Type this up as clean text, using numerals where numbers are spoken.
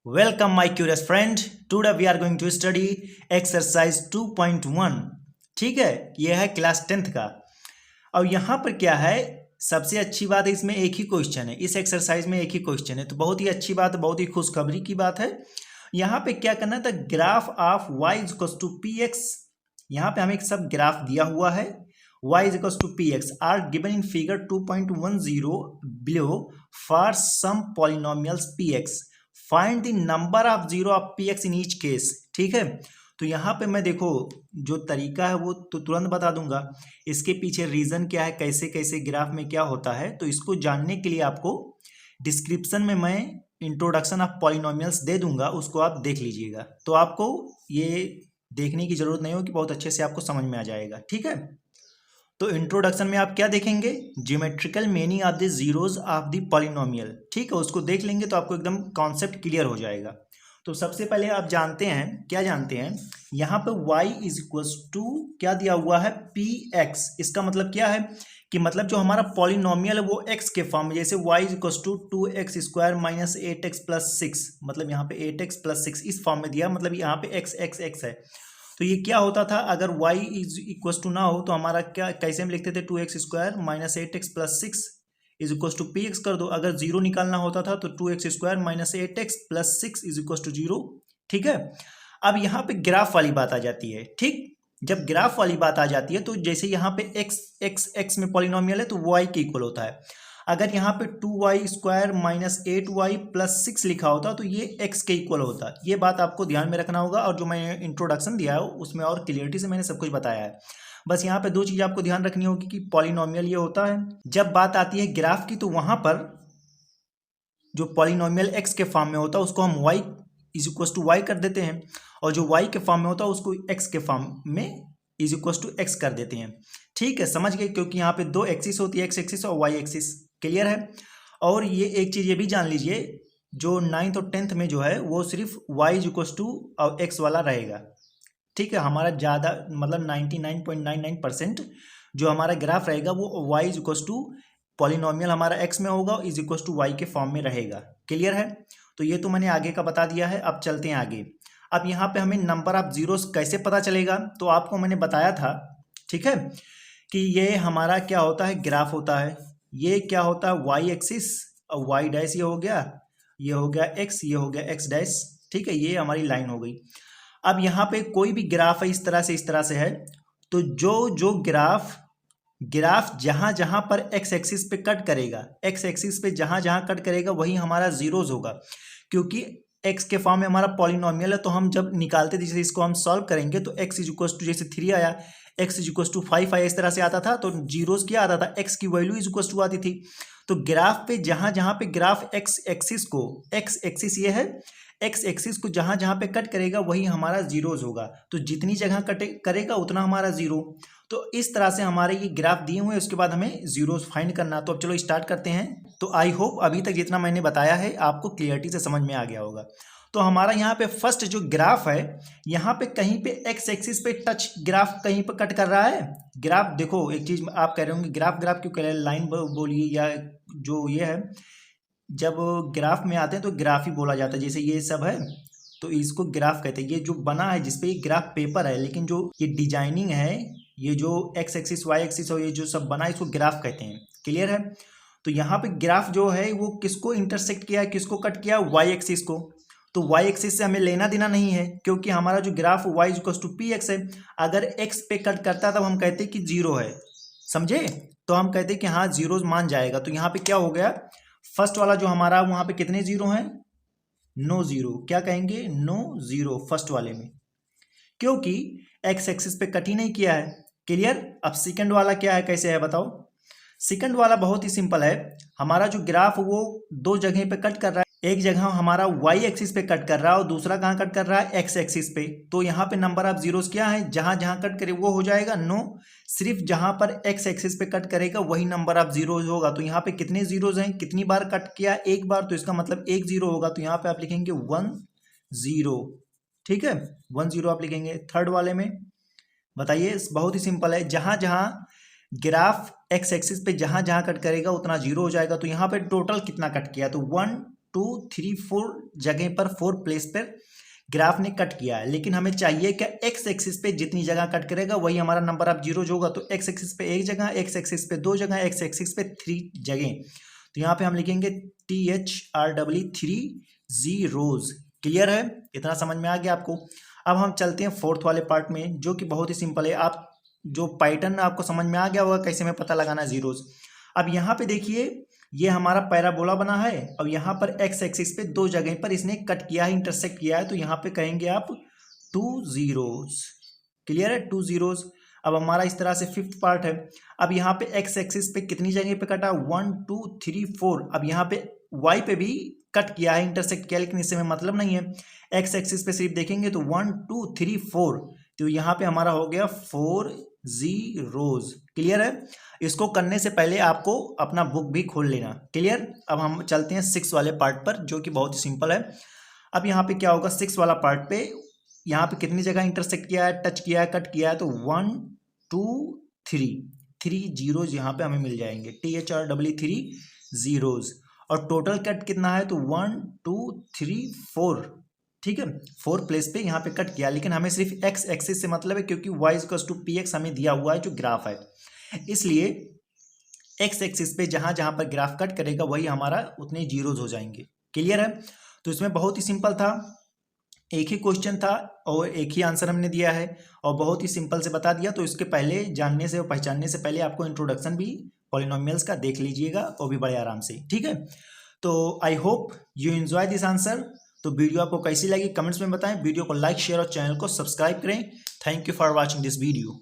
Welcome my curious friend. Today we are going to study exercise 2.1. ठीक है, यह है क्लास 10th का। और यहाँ पर क्या है, सबसे अच्छी बात है इसमें एक ही क्वेश्चन है, इस एक्सरसाइज में एक ही क्वेश्चन है, तो बहुत ही अच्छी बात है, बहुत ही खुशखबरी की बात है। यहाँ पे क्या करना था, graph of y is equal to p x. यहाँ पे हमें एक सब ग्राफ दिया हुआ है, y is equal to p x are given in figure 2.10 below for some polynomials p x. Find the number of zero of p x in each case. ठीक है, तो यहाँ पे मैं देखो जो तरीका है वो तो तुरंत बता दूंगा, इसके पीछे रीजन क्या है, कैसे कैसे ग्राफ में क्या होता है, तो इसको जानने के लिए आपको डिस्क्रिप्शन में मैं इंट्रोडक्शन ऑफ पॉलिनोमियल्स दे दूंगा, उसको आप देख लीजिएगा, तो आपको ये देखने की जरूरत नहीं होगी, बहुत अच्छे से आपको समझ में आ जाएगा। ठीक है, तो इंट्रोडक्शन में आप क्या देखेंगे, geometrical meaning of the zeros of the polynomial. ठीक है, उसको देख लेंगे तो आपको एकदम कॉन्सेप्ट क्लियर हो जाएगा। तो सबसे पहले आप जानते हैं, क्या जानते हैं, यहाँ पे y इज इक्वल टू क्या दिया हुआ है, पी एक्स। इसका मतलब क्या है कि मतलब जो हमारा पॉलिनोमियल है वो x के फॉर्म में, जैसे y is equal to 2x square minus 8x plus 6, मतलब यहाँ पे 8x प्लस 6 इस फॉर्म में दिया, मतलब यहाँ पे x है। तो ये क्या होता था, अगर y इज इक्वल टू ना हो तो हमारा क्या, कैसे हम लिखते थे, 2x square minus 8x plus 6 is equal to p x कर दो। अगर जीरो निकालना होता था तो 2x square minus 8x plus 6 is equal to zero. ठीक है, अब यहाँ पे ग्राफ वाली बात आ जाती है। ठीक, जब ग्राफ वाली बात आ जाती है तो जैसे यहाँ पे x में पॉलिनोमियल है तो y के इक्वल होता है। अगर यहाँ पे 2y square minus 8y plus 6 लिखा होता तो ये x के इक्वल होता। ये बात आपको ध्यान में रखना होगा, और जो मैंने इंट्रोडक्शन दिया है उसमें और क्लियरिटी से मैंने सब कुछ बताया है। बस यहाँ पे दो चीज़ आपको ध्यान रखनी होगी कि पॉलिनोमियल ये होता है। जब बात आती है ग्राफ की तो वहाँ पर जो पॉलिनोमियल x के फॉर्म में होता है उसको हम y is equal to y कर देते हैं, और जो y के फॉर्म में होता है उसको x के फॉर्म में इज इक्वल टू x कर देते हैं। ठीक है, समझ गए, क्योंकि यहाँ पे दो एक्सिस होती है, x एक्सिस और y एक्सिस। क्लियर है। और ये एक चीज़ ये भी जान लीजिए, जो 9th और 10th में जो है वो सिर्फ y इज इक्वल टू और x वाला रहेगा। ठीक है, हमारा ज़्यादा मतलब 99.99% जो हमारा ग्राफ रहेगा वो y is equal to polynomial हमारा x में होगा, इज इक्वल टू y के फॉर्म में रहेगा। क्लियर है, तो ये तो मैंने आगे का बता दिया है। अब चलते हैं आगे। अब यहाँ पे हमें नंबर ऑफ जीरोस कैसे पता चलेगा, तो आपको मैंने बताया था, ठीक है, कि ये हमारा क्या होता है, ग्राफ होता है। ये क्या होता है, y एक्सिस और y डैश, ये हो गया x, ये हो गया x डैश। ठीक है, ये हमारी लाइन हो गई। अब यहाँ पे कोई भी ग्राफ है इस तरह से है, तो जो ग्राफ जहां जहां पर x एक्सिस पे कट करेगा, x एक्सिस पे जहां जहां कट करेगा वही हमारा जीरोज होगा, क्योंकि x के फॉर्म में हमारा पॉलिनोमियल है। तो हम जब निकालते थे, जैसे इसको हम सॉल्व करेंगे तो x इज इक्वल टू, जैसे 3 आया, x इज इक्वल टू 5 आया, इस तरह से आता था, तो जीरोज क्या आता था, x की वैल्यू इज इक्वल टू आती थी। तो ग्राफ पे जहां जहां पे ग्राफ x एक्सिस ये है, x एक्सिस को जहां जहां पे कट करेगा वही हमारा जीरोज होगा, तो जितनी जगह कट करेगा उतना हमारा जीरो। तो इस तरह से हमारे ये ग्राफ दिए हुए हैं, उसके बाद हमें जीरोज फाइंड करना। तो अब चलो स्टार्ट करते हैं। तो आई होप अभी तक जितना मैंने बताया है आपको क्लियरिटी से समझ में आ गया होगा। तो हमारा यहाँ पे फर्स्ट जो ग्राफ है, यहाँ पे कहीं पे एक्स एक्सिस पे टच ग्राफ कहीं पे कट कर रहा है। ग्राफ देखो, एक चीज आप कह रहे होंगे, ग्राफ क्यों कह रहे हैं, लाइन बोलिए, या जो ये है, जब ग्राफ में आते हैं तो ग्राफ ही बोला जाता है। जैसे ये सब है तो इसको ग्राफ कहते हैं। ये जो बना है जिसपे ये ग्राफ पेपर है, लेकिन जो ये डिजाइनिंग है, ये जो एक्स एक्सिस वाई एक्सिस और ये जो सब बना है, इसको ग्राफ कहते हैं। क्लियर है। तो यहाँ पे ग्राफ जो है वो किसको इंटरसेक्ट किया है, किसको कट किया, वाई एक्सिस को। तो वाई एक्सिस से हमें लेना देना नहीं है, क्योंकि हमारा जो graph y is equal to p x है। अगर एक्स पे कट करता तब हम कहते कि जीरो है, समझे, तो हम कहते कि हाँ जीरो मान जाएगा। तो यहाँ पे क्या हो गया, फर्स्ट वाला जो हमारा, वहां पे कितने जीरो हैं, नो जीरो। क्या कहेंगे, नो जीरो फर्स्ट वाले में, क्योंकि एक्स एक्सिस पे कट ही नहीं किया है। क्लियर। अब सेकंड वाला क्या है, कैसे है बताओ। सेकंड वाला बहुत ही सिंपल है, हमारा जो ग्राफ वो दो जगह पे कट कर रहा है। एक जगह हमारा वाई एक्सिस पे कट कर रहा है और दूसरा कहाँ कट कर रहा है, एक्स एक्सिस पे। तो यहाँ पे नंबर ऑफ जीरोस क्या है, जहां जहां कट करे वो हो जाएगा नो, सिर्फ जहां पर एक्स एक्सिस पे कट करेगा वही नंबर ऑफ जीरोस होगा। तो यहाँ पे कितने जीरोस हैं, कितनी बार कट किया, एक बार, तो इसका मतलब एक जीरो होगा। तो यहाँ पे आप लिखेंगे 1 0। ठीक है, 1 0 आप लिखेंगे। थर्ड वाले में बताइए, बहुत ही सिंपल है, जहां जहां ग्राफ एक्स एक्सिस पे जहां जहां कट करेगा उतना जीरो हो जाएगा। तो यहाँ पे टोटल कितना कट किया, तो 1 2 3 4 जगह पर 4 प्लेस पर ग्राफ ने कट किया है, लेकिन हमें चाहिए कि एक्स एक्सिस पे जितनी जगह कट करेगा वही हमारा नंबर ऑफ जीरोज होगा। तो एक्स एक्सिस पे एक जगह, एक्स एक्सिस पे 2 जगह, एक्स एक्सिस पे 3 जगह। तो यहाँ पे हम लिखेंगे THREE 3 जीरोज। क्लियर है? इतना समझ में आ गया आपको। अब हम चलते हैं फोर्थ वाले पार्ट में, जो कि बहुत ही सिंपल है। आप जो पैटर्न आपको समझ में आ गया होगा कैसे में पता लगाना जीरोज। अब यहाँ पे देखिए, ये हमारा पैराबोला बना है और यहाँ पर एक्स एक्सिस पे 2 जगह पर इसने कट किया है, इंटरसेक्ट किया है। तो यहाँ पे कहेंगे आप 2 जीरोज। क्लियर है? 2 जीरोज। अब हमारा इस तरह से फिफ्थ पार्ट है। अब यहाँ पे एक्स एक्सिस पे कितनी जगह पे कटा? 1 2 3 4। अब यहाँ पे वाई पे भी कट किया है, इंटरसेक्ट किया, लेकिन इससे में मतलब नहीं है। एक्स एक्सिस पे सिर्फ देखेंगे तो 1 2 3 4। तो यहाँ पे हमारा हो गया 4 जीरोज। क्लियर है? इसको करने से पहले आपको अपना बुक भी खोल लेना। क्लियर? अब हम चलते हैं 6 वाले पार्ट पर, जो कि बहुत ही सिंपल है। अब यहाँ पे क्या होगा? 6 वाला पार्ट पे यहाँ पे कितनी जगह इंटरसेक्ट किया है, टच किया है, कट किया है? तो 1 2 3 जीरोज यहाँ पे हमें मिल जाएंगे। THREE 3 zeros. और टोटल कट कितना है? तो 1 2 3 4। ठीक है, 4 प्लेस पे यहाँ पे कट किया, लेकिन हमें सिर्फ एक्स एक्सिस से मतलब है, क्योंकि y=px हमें दिया हुआ है जो ग्राफ है। इसलिए एक्स एक्सिस पे जहां जहां पर ग्राफ कट करेगा वही हमारा उतने जीरोज हो जाएंगे। क्लियर है? तो इसमें बहुत ही सिंपल था, एक ही क्वेश्चन था और एक ही आंसर हमने दिया है और बहुत ही सिंपल से बता दिया। तो इसके पहले जानने से और पहचानने से पहले आपको इंट्रोडक्शन भी पॉलिनोमियल्स का देख लीजिएगा, वो भी बड़े आराम से। ठीक है, तो I hope you enjoy this answer. तो वीडियो आपको कैसी लगी कमेंट्स में बताएं। वीडियो को लाइक, शेयर और चैनल को सब्सक्राइब करें। Thank you for watching this video.